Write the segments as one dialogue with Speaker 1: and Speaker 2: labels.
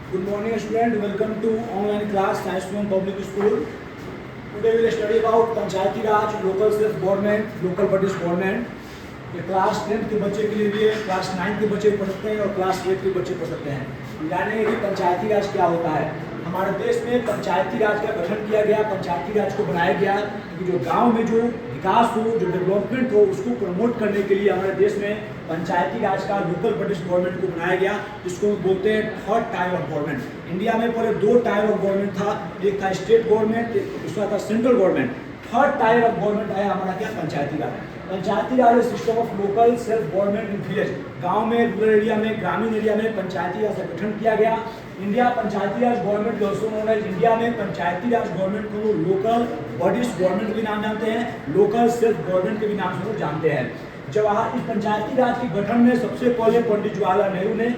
Speaker 1: Good morning, student. Welcome to online class Science from Public School. Today we will study about Panchayati Raj, local self government, local bodies government. ये class 10th के बच्चे के लिए भी है, class 9 के बच्चे पढ़ सकते हैं और क्लास 8 के बच्चे पढ़ सकते हैं। हम जानेंगे कि पंचायती राज क्या होता है। हमारे देश में पंचायती राज का गठन किया गया, पंचायती राज को बनाया गया क्योंकि जो गांव में जो विकास हो, जो डेवलपमेंट हो, उसको प्रमोट करने के लिए हमारे देश में पंचायती राज का लोकल बॉडीज गवर्नमेंट को बनाया गया, जिसको बोलते हैं third tier of government. India में पहले 2 टायर ऑफ गवर्नमेंट था, एक था स्टेट गवर्नमेंट, दूसरा था central government. Third tier of government आया हमारा क्या, Panchayati Raj. Panchayati Raj system of local self government in village, गांव में, रूरल एरिया में, ग्रामीण एरिया में पंचायती राज का गठन किया गया। India Panchayati Raj government also known as India में पंचायती राज गवर्नमेंट को लोकल बॉडीज गवर्नमेंट के नाम जानते हैं, लोकल सेल्फ गवर्नमेंट के भी नाम से लोग जानते हैं। जवाहर इस पंचायती राज के गठन में सबसे पहले पंडित जवाहरलाल नेहरू ने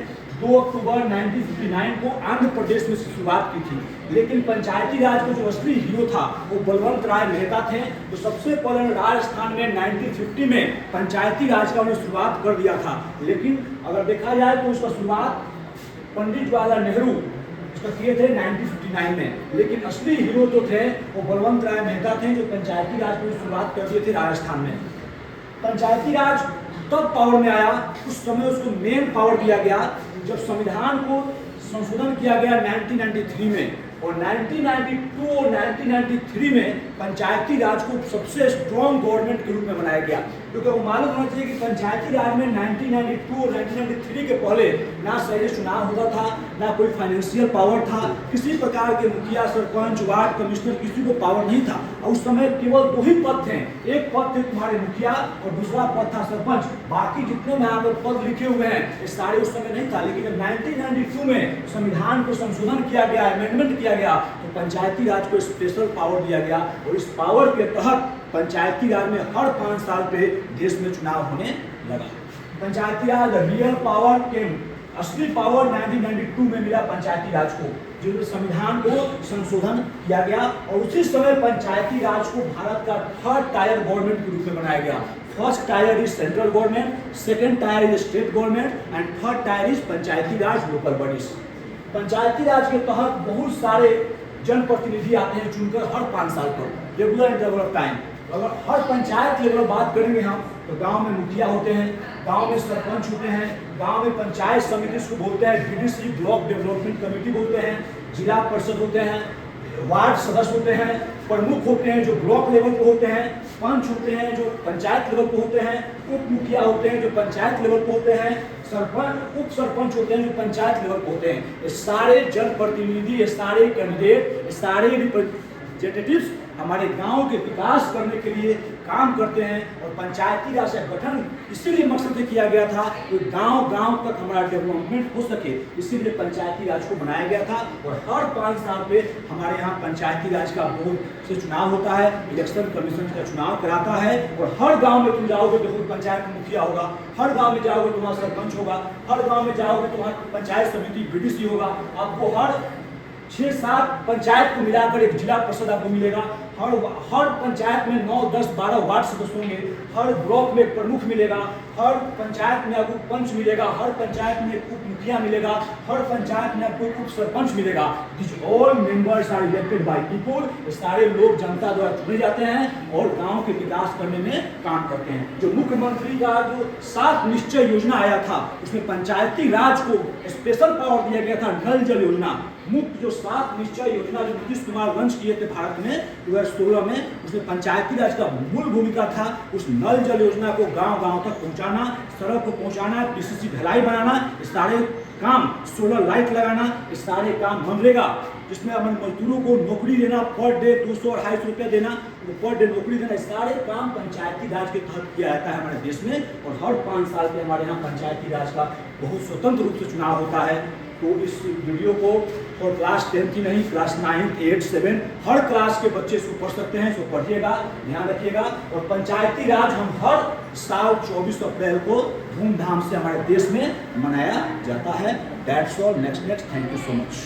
Speaker 1: 2 अक्टूबर 1959 को आंध्र प्रदेश में शुरुआत की थी। लेकिन पंचायती राज का जो असली हीरो था वो बलवंत राय मेहता थे, जो सबसे पहले राजस्थान में 1950 में पंचायती राज का उन्होंने शुरुआत कर दिया था। लेकिन अगर देखा जाए तो उसका शुरुआत पंडित जवाहरलाल नेहरू उसका किए थे 1959 में, लेकिन असली हीरो जो थे वो बलवंत राय मेहता थे, जो पंचायती राज की शुरुआत कर दिए थे राजस्थान में। पंचायती राज तब पावर में आया, उस समय उसको मेन पावर दिया गया जब संविधान को संशोधन किया गया 1993 में, और 1992 और 1993 में पंचायती राज को सबसे स्ट्रॉन्ग गवर्नमेंट के रूप में बनाया गया। क्योंकि वो मालूम होना चाहिए कि पंचायती राज में 1992 और 1993 के पहले ना सही चुनाव होता था, ना कोई फाइनेंशियल पावर था, किसी प्रकार के मुखिया, सरपंच, वार्ड कमिश्नर किसी को पावर नहीं था। और उस समय केवल 2 ही पद थे, एक पद थे तुम्हारे मुखिया और दूसरा पद था सरपंच। बाकी जितने में यहाँ पर पद लिखे हुए हैं ये सारे उस समय नहीं था। लेकिन जब 1992 में संविधान को संशोधन किया गया, अमेंडमेंट किया गया, तो पंचायती राज को स्पेशल पावर दिया गया, और इस पावर के तहत पंचायती राज में हर 5 साल पे देश में चुनाव होने लगा। पंचायती राज रियल पावर के असली पावर 1992 में मिला पंचायती राज को, जो संविधान को संशोधन किया गया, और उसी समय पंचायती राज को भारत का थर्ड टायर गवर्नमेंट के रूप में बनाया गया। First tier is central government, second tier is state government and third tier is Panchayati Raj local bodies. Panchayati Raj के तहत बहुत सारे जनप्रतिनिधि आते हैं चुनकर हर 5 साल पर, रेगुलर इंटरवल ऑफ टाइम। अगर हर पंचायत लेवल बात करेंगे हम तो गांव में मुखिया होते हैं, गांव में सरपंच होते हैं, गांव में पंचायत समिति इसको बोलते हैं, बीडीसी ब्लॉक डेवलपमेंट कमेटी बोलते हैं, जिला परिषद होते हैं, वार्ड सदस्य होते हैं, प्रमुख होते हैं जो ब्लॉक लेवल पे होते हैं, पंच होते हैं जो पंचायत लेवल पे होते हैं, उप मुखिया होते हैं जो पंचायत लेवल पे होते हैं, सरपंच, उप सरपंच होते हैं जो पंचायत लेवल पे होते हैं। ये सारे जनप्रतिनिधि, ये सारे कैंडिडेट, ये सारे रिप्रेजेंटेटिव्स हमारे गांव के विकास करने के लिए काम करते हैं। और पंचायती राज का गठन इसीलिए मकसद से किया गया था कि गांव-गांव तक हमारा डेवलपमेंट हो सके, इसीलिए पंचायती राज को बनाया गया था। और हर 5 साल पे हमारे यहाँ पंचायती राज का बोर्ड से चुनाव होता है, इलेक्शन कमीशन का चुनाव कराता है, और हर गाँव में तुम जाओगे तो खुद पंचायत का मुखिया होगा, हर गाँव में जाओगे तुम्हारा सरपंच होगा, हर गाँव में जाओगे तुम्हारा पंचायत समिति बीडीसी होगा। आपको हर 6-7 पंचायत को मिलाकर एक जिला परिषद आपको मिलेगा। हर पंचायत में 9, 10, 12 वार्ड सदस्य होंगे, हर ब्लॉक में एक प्रमुख मिलेगा, हर पंचायत में आपको पंच मिलेगा, हर पंचायत में एक उप मुखिया मिलेगा, हर पंचायत में आपको उप सरपंच मिलेगा। This all members are elected by people. सारे लोग जनता द्वारा चुने जाते हैं और गांव के विकास करने में काम करते हैं। जो मुख्यमंत्री का जो 7 निश्चय योजना आया था उसमें पंचायती राज को स्पेशल पावर दिया गया था। नल जल योजना, मुख्य जो 7 निश्चय योजना जो नीतीश कुमार लॉन्च किए थे भारत में 2016 में, उसमें पंचायती राज का मूल भूमिका था। उस नल जल योजना को गांव-गांव तक पहुंचाना, सड़क को पहुंचाना, पीसीसी ढलाई बनाना, ये सारे काम, सोलर लाइट लगाना, ये सारे काम मनरेगा, जिसमें हमारे मजदूरों को नौकरी देना, पर डे 200-250 रुपया देना, पर डे नौकरी देना, ये सारे काम पंचायती राज के तहत किया जाता है हमारे देश में। और हर 5 साल पे हमारे यहाँ पंचायती राज का बहुत स्वतंत्र रूप से चुनाव होता है। तो इस वीडियो को और क्लास 10 की नहीं, क्लास 9, 8, 7 हर क्लास के बच्चे इसको पढ़ सकते हैं, इसको पढ़िएगा, ध्यान रखिएगा। और पंचायती राज हम हर साल 24 अप्रैल को धूमधाम से हमारे देश में मनाया जाता है। That's all. Next thank you so much.